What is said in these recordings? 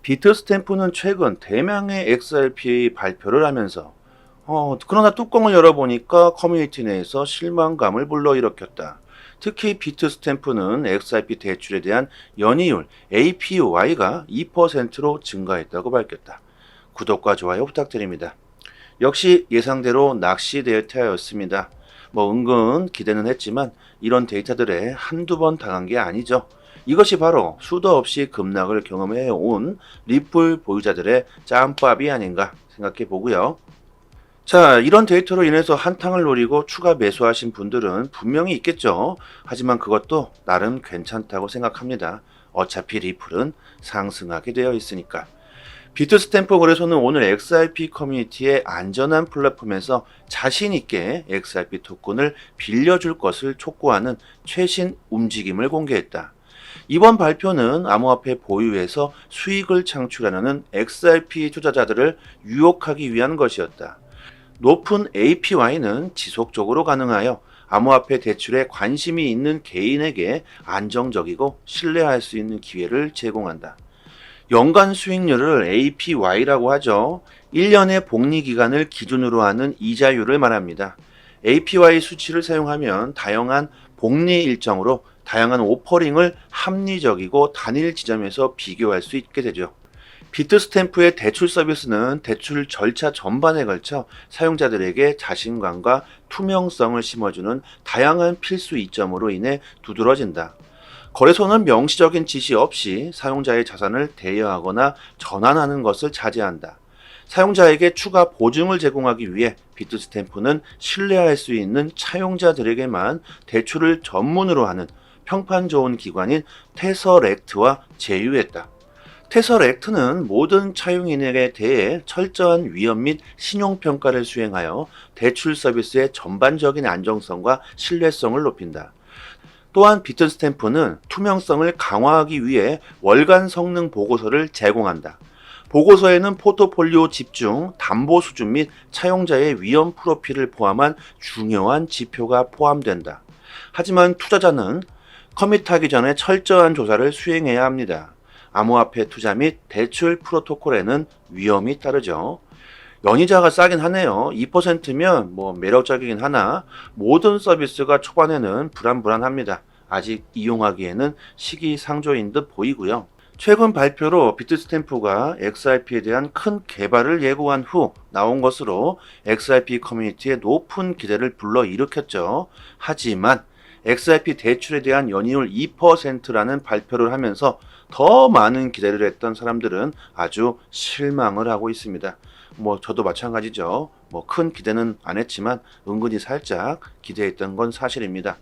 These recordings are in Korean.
비트스탬프는 최근 대량의 XRP 발표를 하면서 그러나 뚜껑을 열어보니까 커뮤니티 내에서 실망감을 불러일으켰다. 특히 비트스탬프는 XRP 대출에 대한 연이율 APY가 2%로 증가했다고 밝혔다. 구독과 좋아요 부탁드립니다. 역시 예상대로 낚시 데이터였습니다. 은근 기대는 했지만 이런 데이터들에 한두 번 당한 게 아니죠. 이것이 바로 수도 없이 급락을 경험해 온 리플 보유자들의 짬밥이 아닌가 생각해 보고요. 자, 이런 데이터로 인해서 한탕을 노리고 추가 매수하신 분들은 분명히 있겠죠. 하지만 그것도 나름 괜찮다고 생각합니다. 어차피 리플은 상승하게 되어 있으니까. 비트스탬프 거래소는 오늘 XRP 커뮤니티의 안전한 플랫폼에서 자신 있게 XRP 토큰을 빌려줄 것을 촉구하는 최신 움직임을 공개했다. 이번 발표는 암호화폐 보유에서 수익을 창출하려는 XRP 투자자들을 유혹하기 위한 것이었다. 높은 APY는 지속적으로 가능하여 암호화폐 대출에 관심이 있는 개인에게 안정적이고 신뢰할 수 있는 기회를 제공한다. 연간 수익률을 APY라고 하죠. 1년의 복리 기간을 기준으로 하는 이자율을 말합니다. APY 수치를 사용하면 다양한 복리 일정으로 다양한 오퍼링을 합리적이고 단일 지점에서 비교할 수 있게 되죠. 비트스탬프의 대출 서비스는 대출 절차 전반에 걸쳐 사용자들에게 자신감과 투명성을 심어주는 다양한 필수 이점으로 인해 두드러진다. 거래소는 명시적인 지시 없이 사용자의 자산을 대여하거나 전환하는 것을 자제한다. 사용자에게 추가 보증을 제공하기 위해 비트스탬프는 신뢰할 수 있는 차용자들에게만 대출을 전문으로 하는 평판 좋은 기관인 테서렉트와 제휴했다. 테서렉트는 모든 차용인에게 대해 철저한 위험 및 신용평가를 수행하여 대출 서비스의 전반적인 안정성과 신뢰성을 높인다. 또한 비트스탬프는 투명성을 강화하기 위해 월간 성능 보고서를 제공한다. 보고서에는 포트폴리오 집중, 담보 수준 및 차용자의 위험 프로필을 포함한 중요한 지표가 포함된다. 하지만 투자자는 커밋하기 전에 철저한 조사를 수행해야 합니다. 암호화폐 투자 및 대출 프로토콜에는 위험이 따르죠. 연이자가 싸긴 하네요. 2%면 매력적이긴 하나 모든 서비스가 초반에는 불안합니다. 아직 이용하기에는 시기상조인 듯 보이고요. 최근 발표로 비트스탬프가 XRP에 대한 큰 개발을 예고한 후 나온 것으로 XRP 커뮤니티에 높은 기대를 불러일으켰죠. 하지만 XRP 대출에 대한 연이율 2%라는 발표를 하면서 더 많은 기대를 했던 사람들은 아주 실망을 하고 있습니다. 저도 마찬가지죠. 큰 기대는 안 했지만 은근히 살짝 기대했던 건 사실입니다.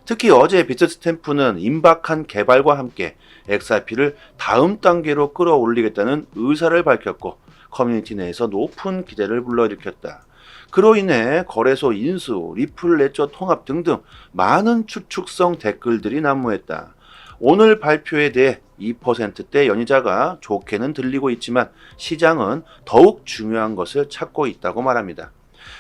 특히 어제 비트스탬프는 임박한 개발과 함께 XRP를 다음 단계로 끌어올리겠다는 의사를 밝혔고 커뮤니티 내에서 높은 기대를 불러일으켰다. 그로 인해 거래소 인수, 리플 레저 통합 등등 많은 추측성 댓글들이 난무했다. 오늘 발표에 대해 2%대 연이자가 좋게는 들리고 있지만 시장은 더욱 중요한 것을 찾고 있다고 말합니다.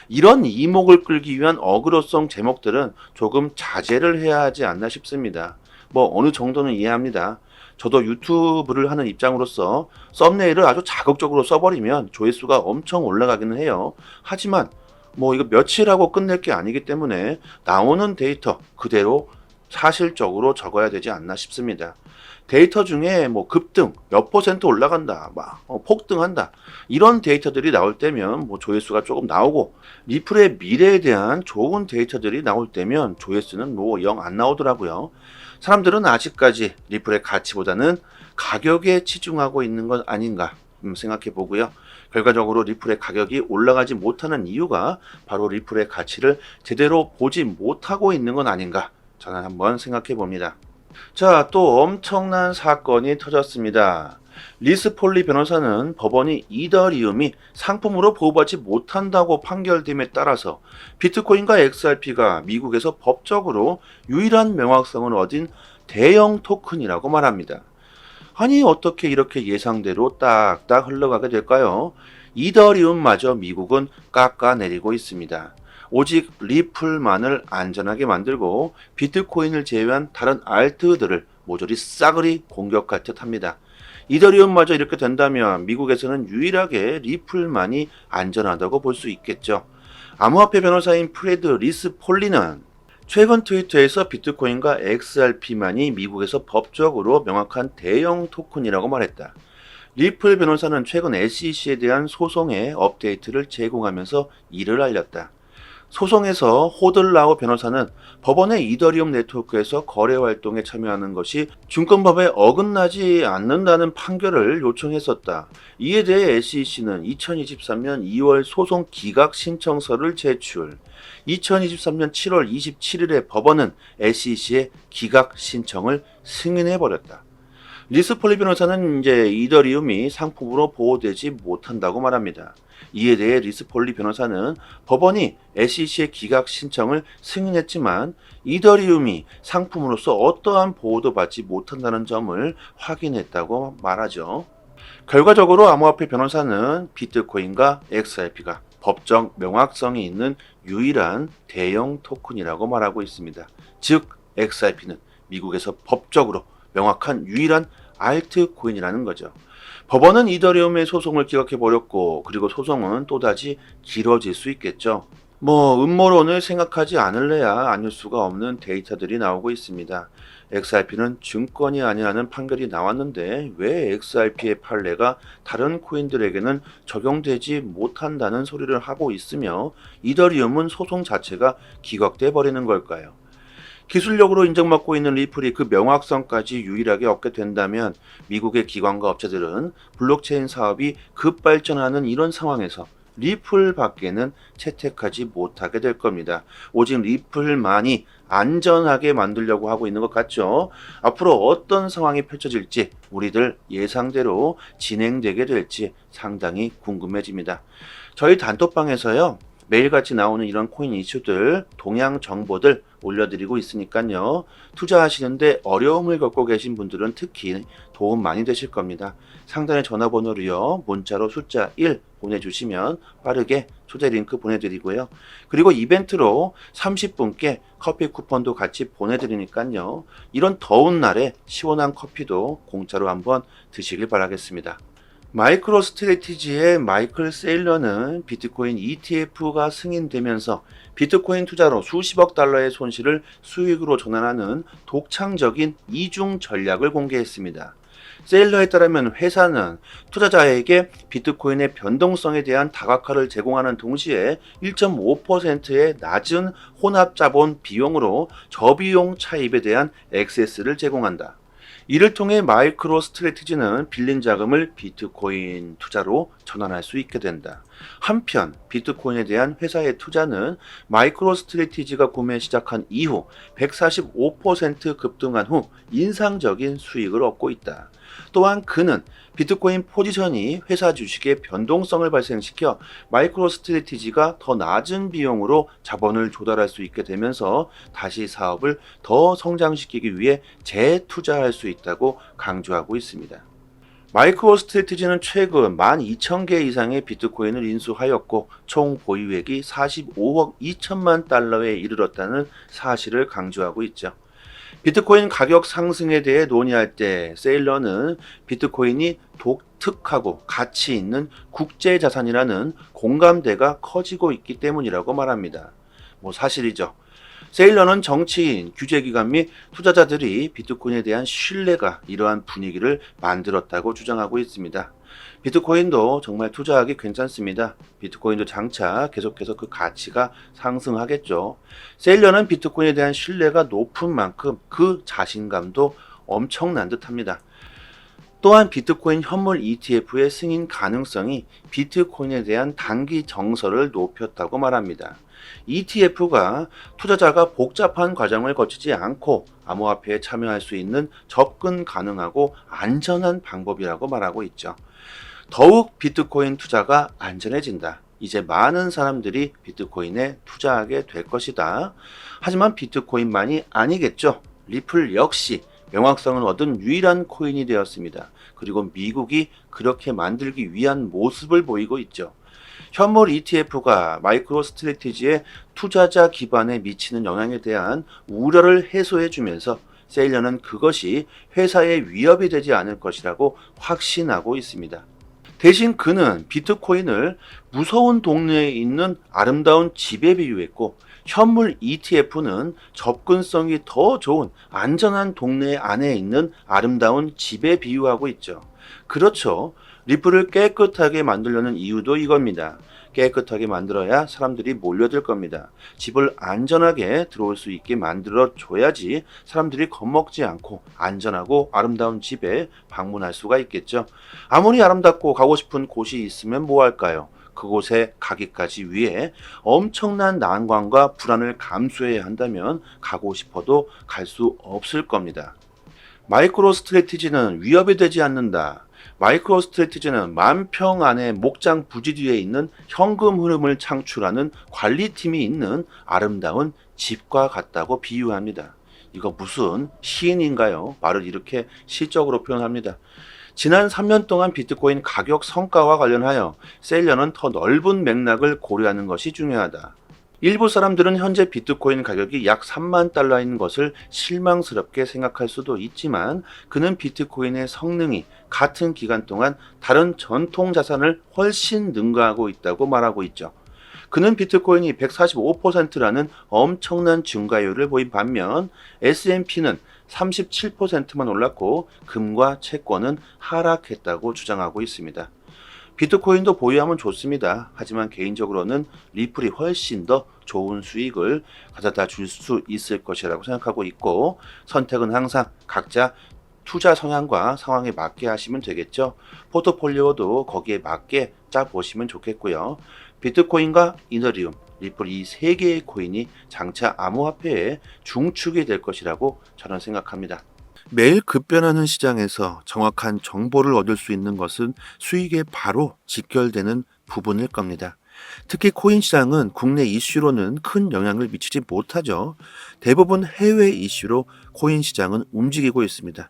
이런 이목을 끌기 위한 어그로성 제목들은 조금 자제를 해야 하지 않나 싶습니다. 어느 정도는 이해합니다. 저도 유튜브를 하는 입장으로서 썸네일을 아주 자극적으로 써버리면 조회수가 엄청 올라가기는 해요. 하지만 이거 며칠 하고 끝낼 게 아니기 때문에 나오는 데이터 그대로 사실적으로 적어야 되지 않나 싶습니다. 데이터 중에 급등, 몇 퍼센트 올라간다, 폭등한다 이런 데이터들이 나올 때면 조회수가 조금 나오고 리플의 미래에 대한 좋은 데이터들이 나올 때면 조회수는 영 안 나오더라고요. 사람들은 아직까지 리플의 가치보다는 가격에 치중하고 있는 것 아닌가 생각해 보고요. 결과적으로 리플의 가격이 올라가지 못하는 이유가 바로 리플의 가치를 제대로 보지 못하고 있는 건 아닌가 저는 한번 생각해 봅니다. 자, 또 엄청난 사건이 터졌습니다. 리스 폴리 변호사는 법원이 이더리움이 상품으로 보호받지 못한다고 판결됨에 따라서 비트코인과 XRP가 미국에서 법적으로 유일한 명확성을 얻은 대형 토큰이라고 말합니다. 아니 어떻게 이렇게 예상대로 딱딱 흘러가게 될까요? 이더리움마저 미국은 깎아내리고 있습니다. 오직 리플만을 안전하게 만들고 비트코인을 제외한 다른 알트들을 모조리 싸그리 공격할 듯 합니다. 이더리움마저 이렇게 된다면 미국에서는 유일하게 리플만이 안전하다고 볼 수 있겠죠. 암호화폐 변호사인 프레드 리스 폴리는 최근 트위터에서 비트코인과 XRP만이 미국에서 법적으로 명확한 대형 토큰이라고 말했다. 리플 변호사는 최근 SEC에 대한 소송의 업데이트를 제공하면서 이를 알렸다. 소송에서 호들라우 변호사는 법원의 이더리움 네트워크에서 거래 활동에 참여하는 것이 증권법에 어긋나지 않는다는 판결을 요청했었다. 이에 대해 SEC는 2023년 2월 소송 기각 신청서를 제출. 2023년 7월 27일에 법원은 SEC의 기각 신청을 승인해버렸다. 리스폴리 변호사는 이제 이더리움이 상품으로 보호되지 못한다고 말합니다. 이에 대해 리스폴리 변호사는 법원이 SEC의 기각 신청을 승인했지만 이더리움이 상품으로서 어떠한 보호도 받지 못한다는 점을 확인했다고 말하죠. 결과적으로 암호화폐 변호사는 비트코인과 XRP가 법적 명확성이 있는 유일한 대형 토큰이라고 말하고 있습니다. 즉 XRP는 미국에서 법적으로 명확한 유일한 알트코인이라는 거죠. 법원은 이더리움의 소송을 기각해버렸고 그리고 소송은 또다시 길어질 수 있겠죠. 음모론을 생각하지 않을래야 아닐 수가 없는 데이터들이 나오고 있습니다. XRP는 증권이 아니라는 판결이 나왔는데 왜 XRP의 판례가 다른 코인들에게는 적용되지 못한다는 소리를 하고 있으며 이더리움은 소송 자체가 기각돼 버리는 걸까요? 기술력으로 인정받고 있는 리플이 그 명확성까지 유일하게 얻게 된다면 미국의 기관과 업체들은 블록체인 사업이 급발전하는 이런 상황에서 리플 밖에는 채택하지 못하게 될 겁니다. 오직 리플만이 안전하게 만들려고 하고 있는 것 같죠. 앞으로 어떤 상황이 펼쳐질지 우리들 예상대로 진행되게 될지 상당히 궁금해집니다. 저희 단톡방에서요. 매일같이 나오는 이런 코인 이슈들, 동향 정보들 올려드리고 있으니까요. 투자하시는데 어려움을 겪고 계신 분들은 특히 도움 많이 되실 겁니다. 상단의 전화번호로요. 문자로 숫자 1 보내주시면 빠르게 초대 링크 보내드리고요. 그리고 이벤트로 30분께 커피 쿠폰도 같이 보내드리니까요. 이런 더운 날에 시원한 커피도 공짜로 한번 드시길 바라겠습니다. 마이크로 스트래티지의 마이클 세일러는 비트코인 ETF가 승인되면서 비트코인 투자로 수십억 달러의 손실을 수익으로 전환하는 독창적인 이중 전략을 공개했습니다. 세일러에 따르면 회사는 투자자에게 비트코인의 변동성에 대한 다각화를 제공하는 동시에 1.5%의 낮은 혼합자본 비용으로 저비용 차입에 대한 액세스를 제공한다. 이를 통해 마이크로 스트래티지는 빌린 자금을 비트코인 투자로 전환할 수 있게 된다. 한편 비트코인에 대한 회사의 투자는 마이크로 스트래티지가 구매 시작한 이후 145% 급등한 후 인상적인 수익을 얻고 있다. 또한 그는 비트코인 포지션이 회사 주식의 변동성을 발생시켜 마이크로 스트래티지가 더 낮은 비용으로 자본을 조달할 수 있게 되면서 다시 사업을 더 성장시키기 위해 재투자할 수 있다고 강조하고 있습니다. 마이크로 스트래티지는 최근 12,000개 이상의 비트코인을 인수하였고 총 보유액이 45억 2천만 달러에 이르렀다는 사실을 강조하고 있죠. 비트코인 가격 상승에 대해 논의할 때 세일러는 비트코인이 독특하고 가치 있는 국제 자산이라는 공감대가 커지고 있기 때문이라고 말합니다. 사실이죠. 세일러는 정치인, 규제기관 및 투자자들이 비트코인에 대한 신뢰가 이러한 분위기를 만들었다고 주장하고 있습니다. 비트코인도 정말 투자하기 괜찮습니다. 비트코인도 장차 계속해서 그 가치가 상승하겠죠. 세일러는 비트코인에 대한 신뢰가 높은 만큼 그 자신감도 엄청난 듯합니다. 또한 비트코인 현물 ETF의 승인 가능성이 비트코인에 대한 단기 정서를 높였다고 말합니다. ETF가 투자자가 복잡한 과정을 거치지 않고 암호화폐에 참여할 수 있는 접근 가능하고 안전한 방법이라고 말하고 있죠. 더욱 비트코인 투자가 안전해진다. 이제 많은 사람들이 비트코인에 투자하게 될 것이다. 하지만 비트코인만이 아니겠죠. 리플 역시 명확성을 얻은 유일한 코인이 되었습니다. 그리고 미국이 그렇게 만들기 위한 모습을 보이고 있죠. 현물 ETF가 마이크로 스트래티지의 투자자 기반에 미치는 영향에 대한 우려를 해소해 주면서 세일러는 그것이 회사에 위협이 되지 않을 것이라고 확신하고 있습니다. 대신 그는 비트코인을 무서운 동네에 있는 아름다운 집에 비유했고, 현물 ETF는 접근성이 더 좋은 안전한 동네 안에 있는 아름다운 집에 비유하고 있죠. 그렇죠. 리플을 깨끗하게 만들려는 이유도 이겁니다. 깨끗하게 만들어야 사람들이 몰려들 겁니다. 집을 안전하게 들어올 수 있게 만들어 줘야지 사람들이 겁먹지 않고 안전하고 아름다운 집에 방문할 수가 있겠죠. 아무리 아름답고 가고 싶은 곳이 있으면 뭐 할까요? 그곳에 가기까지 위해 엄청난 난관과 불안을 감수해야 한다면 가고 싶어도 갈 수 없을 겁니다. 마이크로 스트래티지는 위협이 되지 않는다. 마이크로 스트래티지는 10,000평 안에 목장 부지 뒤에 있는 현금 흐름을 창출하는 관리팀이 있는 아름다운 집과 같다고 비유합니다. 이거 무슨 시인인가요? 말을 이렇게 시적으로 표현합니다. 지난 3년 동안 비트코인 가격 성과와 관련하여 세일러는 더 넓은 맥락을 고려하는 것이 중요하다. 일부 사람들은 현재 비트코인 가격이 약 3만 달러인 것을 실망스럽게 생각할 수도 있지만, 그는 비트코인의 성능이 같은 기간 동안 다른 전통 자산을 훨씬 능가하고 있다고 말하고 있죠. 그는 비트코인이 145%라는 엄청난 증가율을 보인 반면 S&P는 37%만 올랐고 금과 채권은 하락했다고 주장하고 있습니다. 비트코인도 보유하면 좋습니다. 하지만 개인적으로는 리플이 훨씬 더 좋은 수익을 가져다 줄 수 있을 것이라고 생각하고 있고, 선택은 항상 각자 투자 성향과 상황에 맞게 하시면 되겠죠. 포트폴리오도 거기에 맞게 짜보시면 좋겠고요. 비트코인과 이더리움, 리플 이 세 개의 코인이 장차 암호화폐의 중축이 될 것이라고 저는 생각합니다. 매일 급변하는 시장에서 정확한 정보를 얻을 수 있는 것은 수익에 바로 직결되는 부분일 겁니다. 특히 코인 시장은 국내 이슈로는 큰 영향을 미치지 못하죠. 대부분 해외 이슈로 코인 시장은 움직이고 있습니다.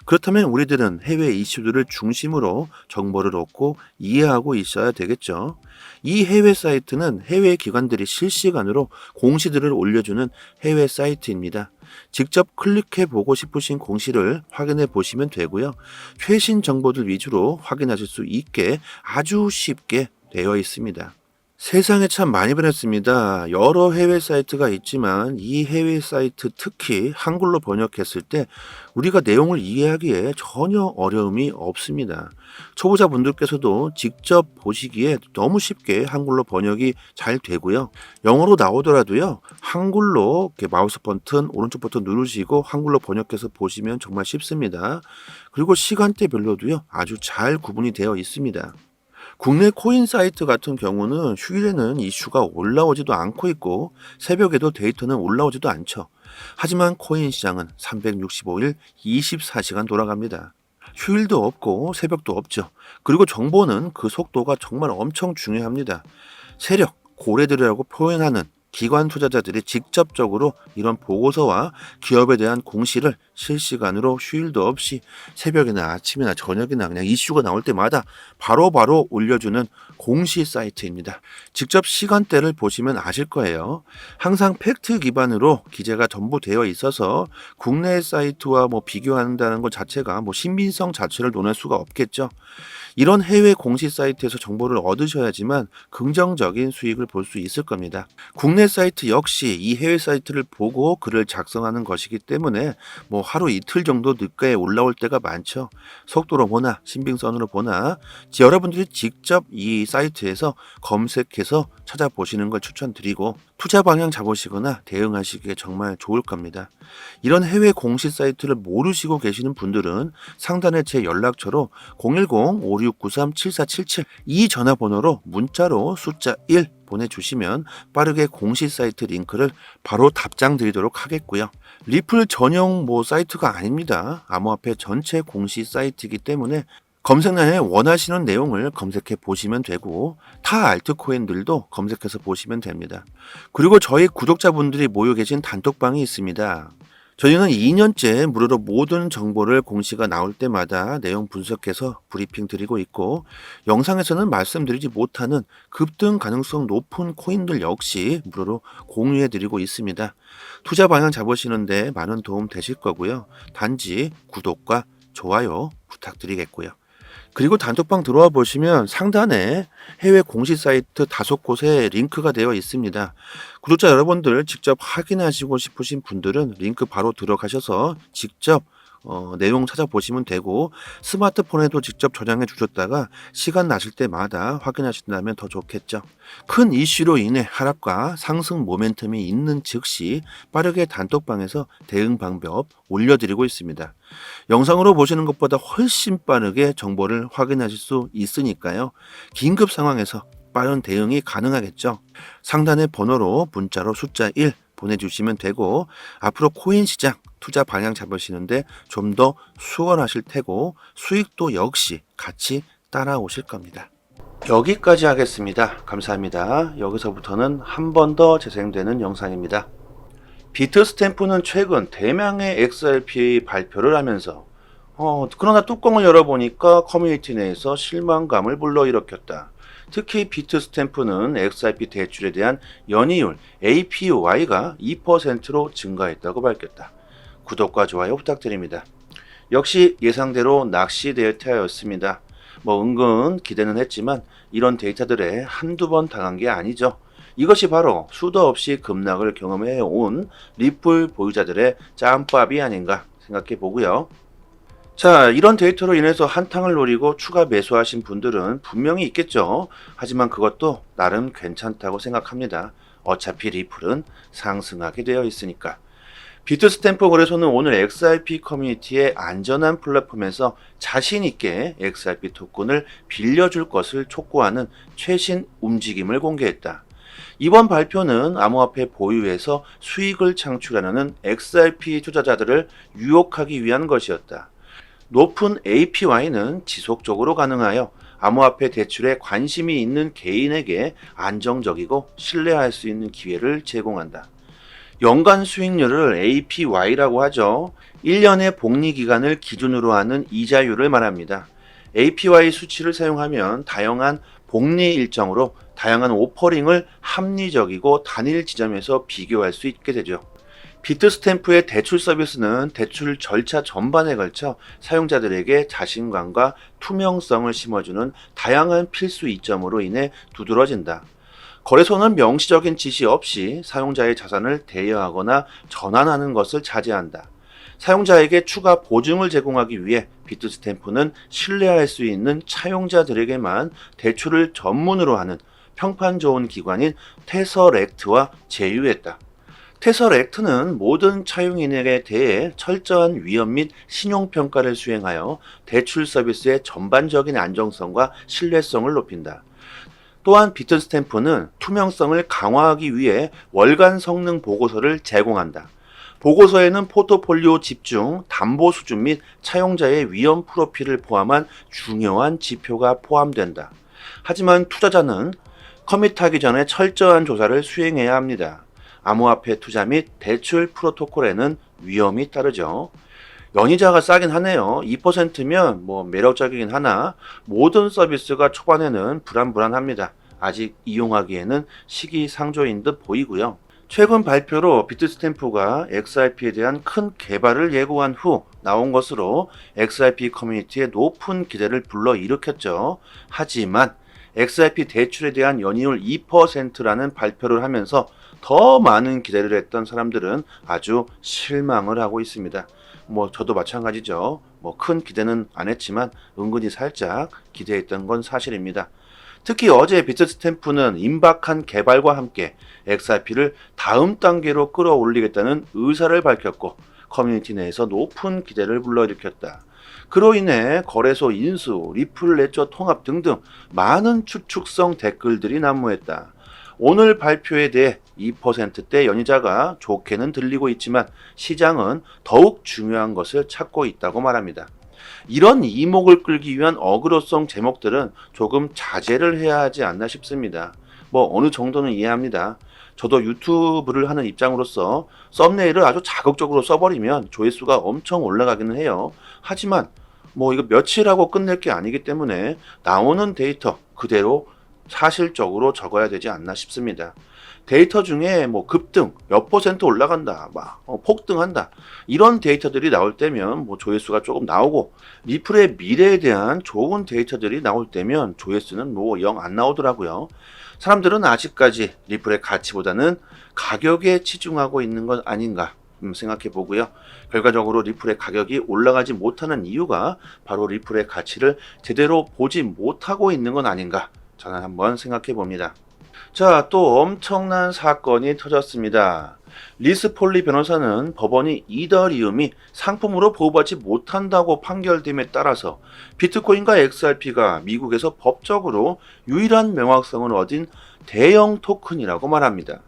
그렇다면 우리들은 해외 이슈들을 중심으로 정보를 얻고 이해하고 있어야 되겠죠. 이 해외 사이트는 해외 기관들이 실시간으로 공시들을 올려주는 해외 사이트입니다. 직접 클릭해 보고 싶으신 공시를 확인해 보시면 되고요. 최신 정보들 위주로 확인하실 수 있게 아주 쉽게 되어 있습니다. 세상에 참 많이 변했습니다. 여러 해외 사이트가 있지만 이 해외 사이트 특히 한글로 번역했을 때 우리가 내용을 이해하기에 전혀 어려움이 없습니다. 초보자분들께서도 직접 보시기에 너무 쉽게 한글로 번역이 잘 되고요. 영어로 나오더라도요. 한글로 이렇게 마우스 버튼, 오른쪽 버튼 누르시고 한글로 번역해서 보시면 정말 쉽습니다. 그리고 시간대별로도요. 아주 잘 구분이 되어 있습니다. 국내 코인 사이트 같은 경우는 휴일에는 이슈가 올라오지도 않고 있고 새벽에도 데이터는 올라오지도 않죠. 하지만 코인 시장은 365일 24시간 돌아갑니다. 휴일도 없고 새벽도 없죠. 그리고 정보는 그 속도가 정말 엄청 중요합니다. 세력, 고래들이라고 표현하는 기관 투자자들이 직접적으로 이런 보고서와 기업에 대한 공시를 실시간으로 휴일도 없이 새벽이나 아침이나 저녁이나 그냥 이슈가 나올 때마다 바로바로 올려주는 공시 사이트입니다. 직접 시간대를 보시면 아실 거예요. 항상 팩트 기반으로 기재가 전부 되어 있어서 국내 사이트와 비교한다는 것 자체가 신빙성 자체를 논할 수가 없겠죠. 이런 해외 공시 사이트에서 정보를 얻으셔야지만 긍정적인 수익을 볼 수 있을 겁니다. 국내 사이트 역시 이 해외 사이트를 보고 글을 작성하는 것이기 때문에 하루 이틀 정도 늦게 올라올 때가 많죠. 속도로 보나 신빙성으로 보나 여러분들이 직접 이 사이트에서 검색해서 찾아보시는 걸 추천드리고 투자 방향 잡으시거나 대응하시기에 정말 좋을 겁니다. 이런 해외 공시 사이트를 모르시고 계시는 분들은 상단에 제 연락처로 010-5693-7477 이 전화번호로 문자로 숫자 1 보내주시면 빠르게 공시 사이트 링크를 바로 답장 드리도록 하겠고요. 리플 전용 사이트가 아닙니다. 암호화폐 전체 공시 사이트이기 때문에 검색란에 원하시는 내용을 검색해 보시면 되고 타 알트코인들도 검색해서 보시면 됩니다. 그리고 저희 구독자분들이 모여 계신 단톡방이 있습니다. 저희는 2년째 무료로 모든 정보를 공시가 나올 때마다 내용 분석해서 브리핑 드리고 있고, 영상에서는 말씀드리지 못하는 급등 가능성 높은 코인들 역시 무료로 공유해 드리고 있습니다. 투자 방향 잡으시는데 많은 도움 되실 거고요. 단지 구독과 좋아요 부탁드리겠고요. 그리고 단톡방 들어와 보시면 상단에 해외 공시 사이트 5곳에 링크가 되어 있습니다. 구독자 여러분들 직접 확인하시고 싶으신 분들은 링크 바로 들어가셔서 직접 내용 찾아보시면 되고, 스마트폰에도 직접 저장해 주셨다가 시간 나실 때마다 확인하신다면 더 좋겠죠. 큰 이슈로 인해 하락과 상승 모멘텀이 있는 즉시 빠르게 단톡방에서 대응 방법 올려드리고 있습니다. 영상으로 보시는 것보다 훨씬 빠르게 정보를 확인하실 수 있으니까요. 긴급 상황에서 빠른 대응이 가능하겠죠. 상단의 번호로 문자로 숫자 1 보내주시면 되고, 앞으로 코인 시장 투자 방향 잡으시는데 좀 더 수월하실 테고, 수익도 역시 같이 따라오실 겁니다. 여기까지 하겠습니다. 감사합니다. 여기서부터는 한 번 더 재생되는 영상입니다. 비트스탬프는 최근 대량의 XRP 발표를 하면서 그러나 뚜껑을 열어보니까 커뮤니티 내에서 실망감을 불러일으켰다. 특히 비트스탬프는 XRP 대출에 대한 연이율 APY가 2%로 증가했다고 밝혔다. 구독과 좋아요 부탁드립니다. 역시 예상대로 낚시 데이터였습니다. 은근 기대는 했지만 이런 데이터들에 한두 번 당한 게 아니죠. 이것이 바로 수도 없이 급락을 경험해 온 리플 보유자들의 짬밥이 아닌가 생각해 보고요. 자, 이런 데이터로 인해서 한탕을 노리고 추가 매수하신 분들은 분명히 있겠죠. 하지만 그것도 나름 괜찮다고 생각합니다. 어차피 리플은 상승하게 되어 있으니까. 비트스탬프 거래소는 오늘 XRP 커뮤니티의 안전한 플랫폼에서 자신 있게 XRP 토큰을 빌려줄 것을 촉구하는 최신 움직임을 공개했다. 이번 발표는 암호화폐 보유에서 수익을 창출하려는 XRP 투자자들을 유혹하기 위한 것이었다. 높은 APY는 지속적으로 가능하여 암호화폐 대출에 관심이 있는 개인에게 안정적이고 신뢰할 수 있는 기회를 제공한다. 연간 수익률을 APY라고 하죠. 1년의 복리 기간을 기준으로 하는 이자율을 말합니다. APY 수치를 사용하면 다양한 복리 일정으로 다양한 오퍼링을 합리적이고 단일 지점에서 비교할 수 있게 되죠. 비트스탬프의 대출 서비스는 대출 절차 전반에 걸쳐 사용자들에게 자신감과 투명성을 심어주는 다양한 필수 이점으로 인해 두드러진다. 거래소는 명시적인 지시 없이 사용자의 자산을 대여하거나 전환하는 것을 자제한다. 사용자에게 추가 보증을 제공하기 위해 비트스탬프는 신뢰할 수 있는 차용자들에게만 대출을 전문으로 하는 평판 좋은 기관인 테서렉트와 제휴했다. 테서렉트는 모든 차용인에게 대해 철저한 위험 및 신용평가를 수행하여 대출 서비스의 전반적인 안정성과 신뢰성을 높인다. 또한 비트스탬프는 투명성을 강화하기 위해 월간 성능 보고서를 제공한다. 보고서에는 포트폴리오 집중, 담보 수준 및 차용자의 위험 프로필을 포함한 중요한 지표가 포함된다. 하지만 투자자는 커밋하기 전에 철저한 조사를 수행해야 합니다. 암호화폐 투자 및 대출 프로토콜에는 위험이 따르죠. 연이자가 싸긴 하네요. 2%면 매력적이긴 하나 모든 서비스가 초반에는 불안합니다. 아직 이용하기에는 시기상조인 듯 보이고요. 최근 발표로 비트스탬프가 XRP에 대한 큰 개발을 예고한 후 나온 것으로 XRP 커뮤니티에 높은 기대를 불러일으켰죠. 하지만 XRP 대출에 대한 연이율 2%라는 발표를 하면서 더 많은 기대를 했던 사람들은 아주 실망을 하고 있습니다. 저도 마찬가지죠. 큰 기대는 안 했지만 은근히 살짝 기대했던 건 사실입니다. 특히 어제 비트스탬프는 임박한 개발과 함께 XRP를 다음 단계로 끌어올리겠다는 의사를 밝혔고 커뮤니티 내에서 높은 기대를 불러일으켰다. 그로 인해 거래소 인수, 리플 레저 통합 등등 많은 추측성 댓글들이 난무했다. 오늘 발표에 대해 2%대 연이자가 좋게는 들리고 있지만 시장은 더욱 중요한 것을 찾고 있다고 말합니다. 이런 이목을 끌기 위한 어그로성 제목들은 조금 자제를 해야 하지 않나 싶습니다. 어느 정도는 이해합니다. 저도 유튜브를 하는 입장으로서 썸네일을 아주 자극적으로 써버리면 조회수가 엄청 올라가기는 해요. 하지만 뭐 이거 며칠 하고 끝낼 게 아니기 때문에 나오는 데이터 그대로 사실적으로 적어야 되지 않나 싶습니다. 데이터 중에 뭐 급등 몇 퍼센트 올라간다, 막 폭등한다 이런 데이터들이 나올 때면 뭐 조회수가 조금 나오고, 리플의 미래에 대한 좋은 데이터들이 나올 때면 조회수는 뭐 영 안 나오더라고요. 사람들은 아직까지 리플의 가치보다는 가격에 치중하고 있는 것 아닌가 생각해 보고요. 결과적으로 리플의 가격이 올라가지 못하는 이유가 바로 리플의 가치를 제대로 보지 못하고 있는 건 아닌가 저는 한번 생각해 봅니다. 자, 또 엄청난 사건이 터졌습니다. 리스 폴리 변호사는 법원이 이더리움이 상품으로 보호받지 못한다고 판결됨에 따라서 비트코인과 XRP가 미국에서 법적으로 유일한 명확성을 얻은 대형 토큰이라고 말합니다.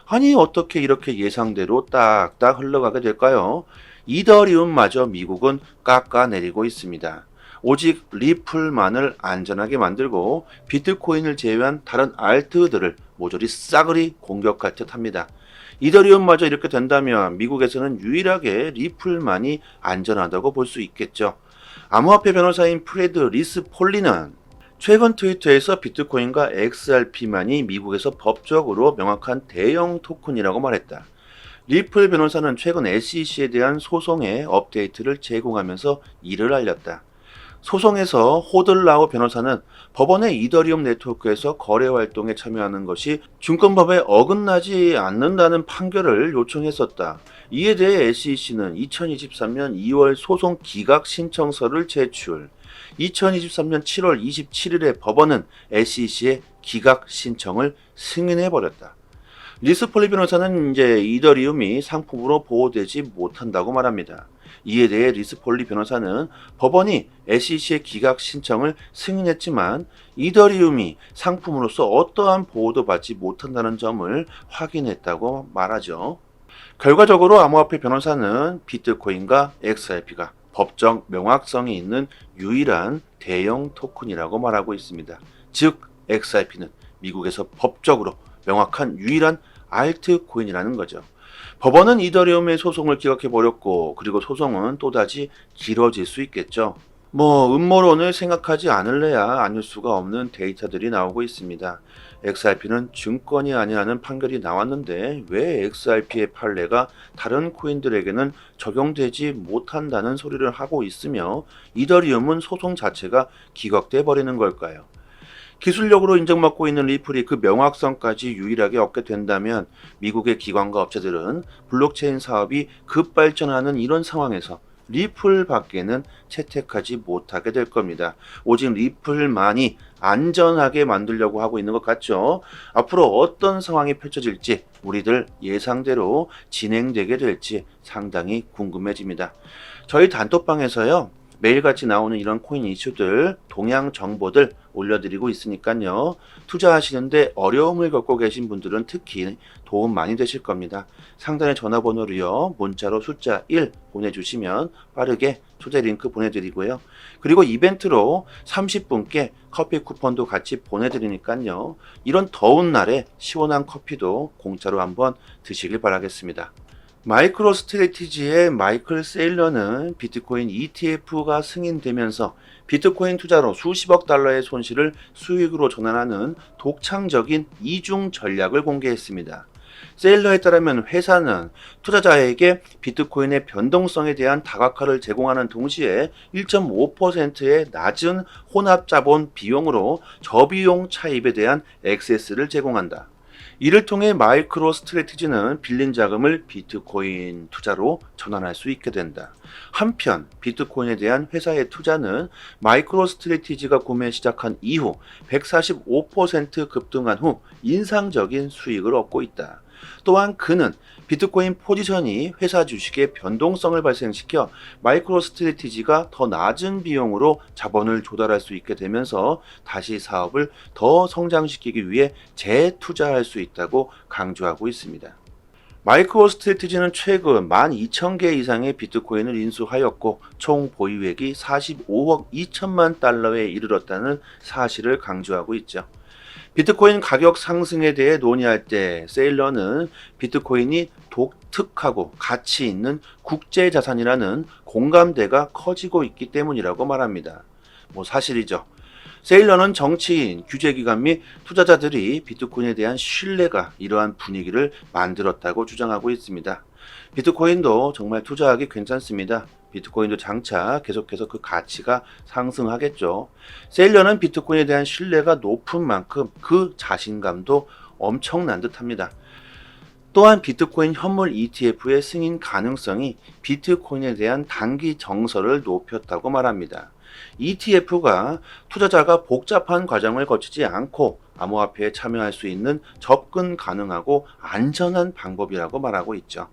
아니, 어떻게 이렇게 예상대로 딱딱 흘러가게 될까요? 이더리움마저 미국은 깎아내리고 있습니다. 오직 리플만을 안전하게 만들고 비트코인을 제외한 다른 알트들을 모조리 싸그리 공격할 듯 합니다. 이더리움마저 이렇게 된다면 미국에서는 유일하게 리플만이 안전하다고 볼 수 있겠죠. 암호화폐 변호사인 프레드 리스 폴리는 최근 트위터에서 비트코인과 XRP만이 미국에서 법적으로 명확한 대형 토큰이라고 말했다. 리플 변호사는 최근 SEC에 대한 소송의 업데이트를 제공하면서 이를 알렸다. 소송에서 호들라우 변호사는 법원의 이더리움 네트워크에서 거래 활동에 참여하는 것이 증권법에 어긋나지 않는다는 판결을 요청했었다. 이에 대해 SEC는 2023년 2월 소송 기각 신청서를 제출. 2023년 7월 27일에 법원은 SEC의 기각 신청을 승인해버렸다. 리스 폴리 변호사는 이제 이더리움이 상품으로 보호되지 못한다고 말합니다. 이에 대해 리스 폴리 변호사는 법원이 SEC의 기각 신청을 승인했지만 이더리움이 상품으로서 어떠한 보호도 받지 못한다는 점을 확인했다고 말하죠. 결과적으로 암호화폐 변호사는 비트코인과 XRP가 법적 명확성이 있는 유일한 대형 토큰이라고 말하고 있습니다. 즉 XRP는 미국에서 법적으로 명확한 유일한 알트코인이라는 거죠. 법원은 이더리움의 소송을 기각해버렸고, 그리고 소송은 또다시 길어질 수 있겠죠. 뭐 음모론을 생각하지 않을래야 아닐 수가 없는 데이터들이 나오고 있습니다. XRP는 증권이 아니라는 판결이 나왔는데 왜 XRP의 판례가 다른 코인들에게는 적용되지 못한다는 소리를 하고 있으며 이더리움은 소송 자체가 기각돼 버리는 걸까요? 기술력으로 인정받고 있는 리플이 그 명확성까지 유일하게 얻게 된다면 미국의 기관과 업체들은 블록체인 사업이 급발전하는 이런 상황에서 리플 밖에는 채택하지 못하게 될 겁니다. 오직 리플만이 안전하게 만들려고 하고 있는 것 같죠. 앞으로 어떤 상황이 펼쳐질지 우리들 예상대로 진행되게 될지 상당히 궁금해집니다. 저희 단톡방에서요, 매일같이 나오는 이런 코인 이슈들, 동향 정보들 올려드리고 있으니까요. 투자하시는데 어려움을 겪고 계신 분들은 특히 도움 많이 되실 겁니다. 상단의 전화번호로요, 문자로 숫자 1 보내주시면 빠르게 초대 링크 보내드리고요. 그리고 이벤트로 30분께 커피 쿠폰도 같이 보내드리니까요. 이런 더운 날에 시원한 커피도 공짜로 한번 드시길 바라겠습니다. 마이크로 스트래티지의 마이클 세일러는 비트코인 ETF가 승인되면서 비트코인 투자로 수십억 달러의 손실을 수익으로 전환하는 독창적인 이중 전략을 공개했습니다. 세일러에 따르면 회사는 투자자에게 비트코인의 변동성에 대한 다각화를 제공하는 동시에 1.5%의 낮은 혼합자본 비용으로 저비용 차입에 대한 액세스를 제공한다. 이를 통해 마이크로 스트래티지는 빌린 자금을 비트코인 투자로 전환할 수 있게 된다. 한편 비트코인에 대한 회사의 투자는 마이크로 스트래티지가 구매 시작한 이후 145% 급등한 후 인상적인 수익을 얻고 있다. 또한 그는 비트코인 포지션이 회사 주식의 변동성을 발생시켜 마이크로 스트래티지가 더 낮은 비용으로 자본을 조달할 수 있게 되면서 다시 사업을 더 성장시키기 위해 재투자할 수 있다고 강조하고 있습니다. 마이크로스트래티지는 최근 12,000개 이상의 비트코인을 인수하였고 총 보유액이 45억 2천만 달러에 이르렀다는 사실을 강조하고 있죠. 비트코인 가격 상승에 대해 논의할 때 세일러는 비트코인이 독특하고 가치 있는 국제자산이라는 공감대가 커지고 있기 때문이라고 말합니다. 사실이죠. 세일러는 정치인, 규제기관 및 투자자들이 비트코인에 대한 신뢰가 이러한 분위기를 만들었다고 주장하고 있습니다. 비트코인도 정말 투자하기 괜찮습니다. 비트코인도 장차 계속해서 그 가치가 상승하겠죠. 세일러는 비트코인에 대한 신뢰가 높은 만큼 그 자신감도 엄청난 듯합니다. 또한 비트코인 현물 ETF의 승인 가능성이 비트코인에 대한 단기 정서를 높였다고 말합니다. ETF가 투자자가 복잡한 과정을 거치지 않고 암호화폐에 참여할 수 있는 접근 가능하고 안전한 방법이라고 말하고 있죠.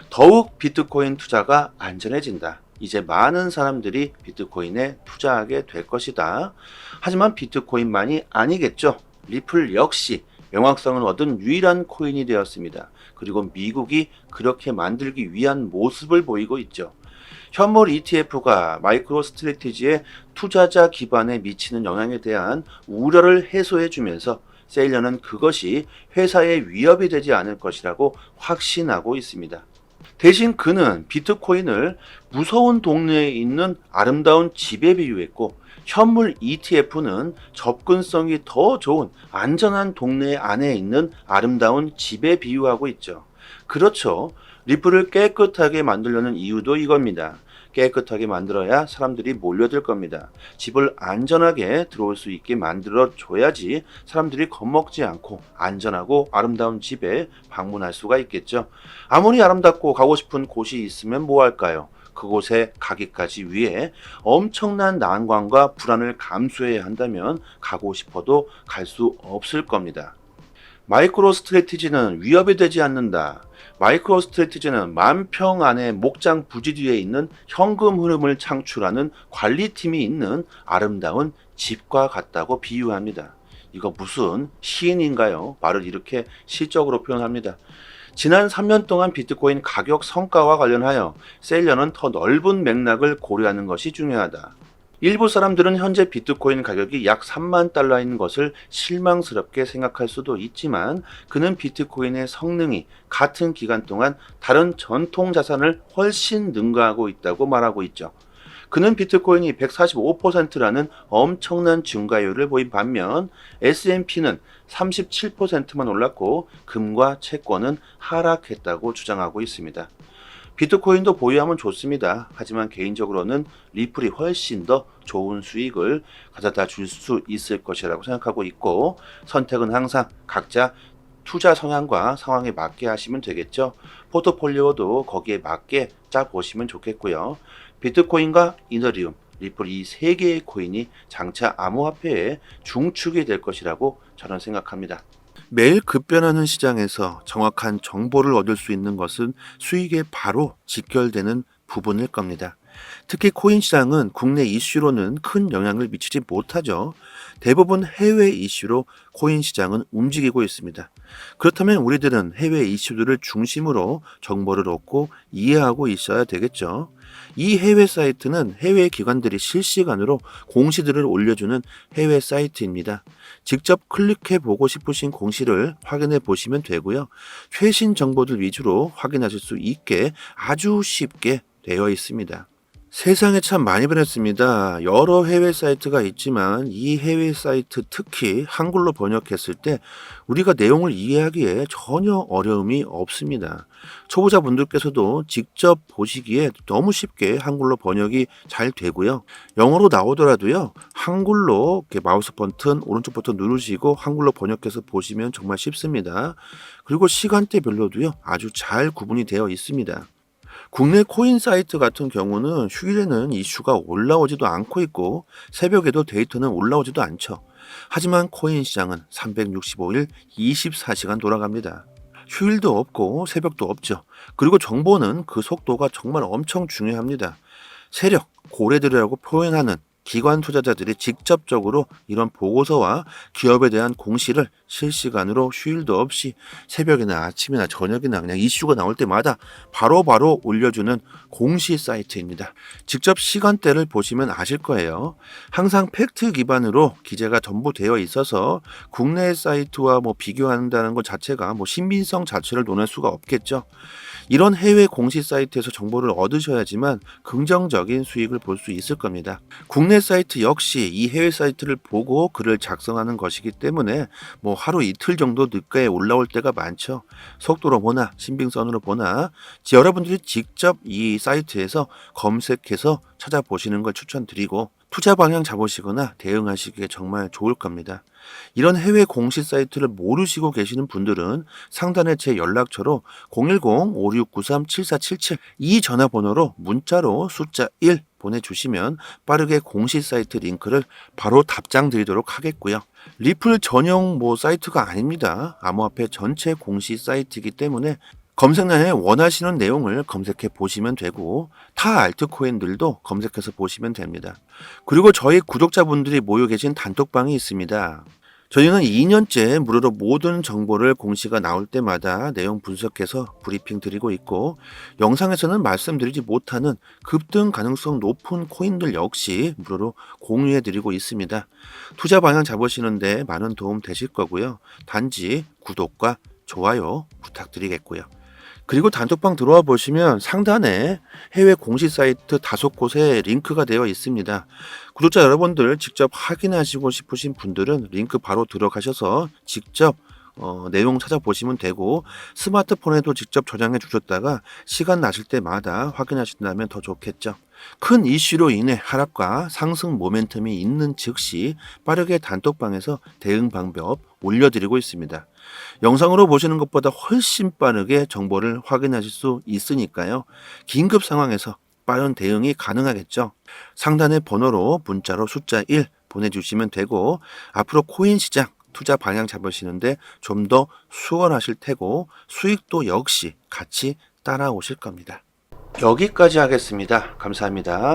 더욱 비트코인 투자가 안전해진다. 이제 많은 사람들이 비트코인에 투자하게 될 것이다. 하지만 비트코인만이 아니겠죠. 리플 역시 명확성을 얻은 유일한 코인이 되었습니다. 그리고 미국이 그렇게 만들기 위한 모습을 보이고 있죠. 현물 ETF가 마이크로스트래티지의 투자자 기반에 미치는 영향에 대한 우려를 해소해 주면서 세일러는 그것이 회사의 위협이 되지 않을 것이라고 확신하고 있습니다. 대신 그는 비트코인을 무서운 동네에 있는 아름다운 집에 비유했고 현물 ETF는 접근성이 더 좋은 안전한 동네 안에 있는 아름다운 집에 비유하고 있죠. 그렇죠. 리플을 깨끗하게 만들려는 이유도 이겁니다. 깨끗하게 만들어야 사람들이 몰려들 겁니다. 집을 안전하게 들어올 수 있게 만들어 줘야지 사람들이 겁먹지 않고 안전하고 아름다운 집에 방문할 수가 있겠죠. 아무리 아름답고 가고 싶은 곳이 있으면 뭐 할까요? 그곳에 가기까지 위해 엄청난 난관과 불안을 감수해야 한다면 가고 싶어도 갈 수 없을 겁니다. 마이크로스트래티지는 위협이 되지 않는다. 마이크로스트래티지는 만평 안에 목장 부지 뒤에 있는 현금 흐름을 창출하는 관리팀이 있는 아름다운 집과 같다고 비유합니다. 이거 무슨 시인인가요? 말을 이렇게 시적으로 표현합니다. 지난 3년 동안 비트코인 가격 성과와 관련하여 세일러는 더 넓은 맥락을 고려하는 것이 중요하다. 일부 사람들은 현재 비트코인 가격이 약 3만 달러인 것을 실망스럽게 생각할 수도 있지만 그는 비트코인의 성능이 같은 기간 동안 다른 전통 자산을 훨씬 능가하고 있다고 말하고 있죠. 그는 비트코인이 145%라는 엄청난 증가율을 보인 반면 S&P는 37%만 올랐고 금과 채권은 하락했다고 주장하고 있습니다. 비트코인도 보유하면 좋습니다. 하지만 개인적으로는 리플이 훨씬 더 좋은 수익을 가져다 줄 수 있을 것이라고 생각하고 있고 선택은 항상 각자 투자 성향과 상황에 맞게 하시면 되겠죠. 포트폴리오도 거기에 맞게 짜보시면 좋겠고요. 비트코인과 이더리움, 리플 이 세 개의 코인이 장차 암호화폐의 중축이 될 것이라고 저는 생각합니다. 매일 급변하는 시장에서 정확한 정보를 얻을 수 있는 것은 수익에 바로 직결되는 부분일 겁니다. 특히 코인 시장은 국내 이슈로는 큰 영향을 미치지 못하죠. 대부분 해외 이슈로 코인 시장은 움직이고 있습니다. 그렇다면 우리들은 해외 이슈들을 중심으로 정보를 얻고 이해하고 있어야 되겠죠. 이 해외 사이트는 해외 기관들이 실시간으로 공시들을 올려주는 해외 사이트입니다. 직접 클릭해 보고 싶으신 공시를 확인해 보시면 되고요. 최신 정보들 위주로 확인하실 수 있게 아주 쉽게 되어 있습니다. 세상에 참 많이 변했습니다. 여러 해외 사이트가 있지만 이 해외 사이트 특히 한글로 번역했을 때 우리가 내용을 이해하기에 전혀 어려움이 없습니다. 초보자분들께서도 직접 보시기에 너무 쉽게 한글로 번역이 잘 되고요. 영어로 나오더라도요. 한글로 이렇게 마우스 버튼 오른쪽 버튼 누르시고 한글로 번역해서 보시면 정말 쉽습니다. 그리고 시간대별로도요. 아주 잘 구분이 되어 있습니다. 국내 코인 사이트 같은 경우는 휴일에는 이슈가 올라오지도 않고 있고 새벽에도 데이터는 올라오지도 않죠. 하지만 코인 시장은 365일 24시간 돌아갑니다. 휴일도 없고 새벽도 없죠. 그리고 정보는 그 속도가 정말 엄청 중요합니다. 세력, 고래들이라고 표현하는 기관 투자자들이 직접적으로 이런 보고서와 기업에 대한 공시를 실시간으로 휴일도 없이 새벽이나 아침이나 저녁이나 그냥 이슈가 나올 때마다 바로바로 올려주는 공시 사이트입니다. 직접 시간대를 보시면 아실 거예요. 항상 팩트 기반으로 기재가 전부 되어 있어서 국내 사이트와 비교한다는 것 자체가 신빙성 자체를 논할 수가 없겠죠. 이런 해외 공시 사이트에서 정보를 얻으셔야지만 긍정적인 수익을 볼 수 있을 겁니다. 국내 사이트 역시 이 해외 사이트를 보고 글을 작성하는 것이기 때문에 하루 이틀 정도 늦게 올라올 때가 많죠. 속도로 보나 신빙성으로 보나 여러분들이 직접 이 사이트에서 검색해서 찾아보시는 걸 추천드리고 투자 방향 잡으시거나 대응하시기에 정말 좋을 겁니다. 이런 해외 공시 사이트를 모르시고 계시는 분들은 상단에 제 연락처로 010-5693-7477 이 전화번호로 문자로 숫자 1 보내주시면 빠르게 공시 사이트 링크를 바로 답장 드리도록 하겠고요. 리플 전용 사이트가 아닙니다. 암호화폐 전체 공시 사이트이기 때문에 검색란에 원하시는 내용을 검색해 보시면 되고 타 알트코인들도 검색해서 보시면 됩니다. 그리고 저희 구독자분들이 모여 계신 단톡방이 있습니다. 저희는 2년째 무료로 모든 정보를 공시가 나올 때마다 내용 분석해서 브리핑 드리고 있고 영상에서는 말씀드리지 못하는 급등 가능성 높은 코인들 역시 무료로 공유해 드리고 있습니다. 투자 방향 잡으시는데 많은 도움 되실 거고요. 단지 구독과 좋아요 부탁드리겠고요. 그리고 단톡방 들어와 보시면 상단에 해외 공시 사이트 5곳에 링크가 되어 있습니다. 구독자 여러분들 직접 확인하시고 싶으신 분들은 링크 바로 들어가셔서 직접 내용 찾아보시면 되고 스마트폰에도 직접 저장해 주셨다가 시간 나실 때마다 확인하신다면 더 좋겠죠. 큰 이슈로 인해 하락과 상승 모멘텀이 있는 즉시 빠르게 단톡방에서 대응 방법 올려드리고 있습니다. 영상으로 보시는 것보다 훨씬 빠르게 정보를 확인하실 수 있으니까요. 긴급 상황에서 빠른 대응이 가능하겠죠. 상단의 번호로 문자로 숫자 1 보내주시면 되고 앞으로 코인 시장 투자 방향 잡으시는데 좀 더 수월하실 테고 수익도 역시 같이 따라오실 겁니다. 여기까지 하겠습니다. 감사합니다.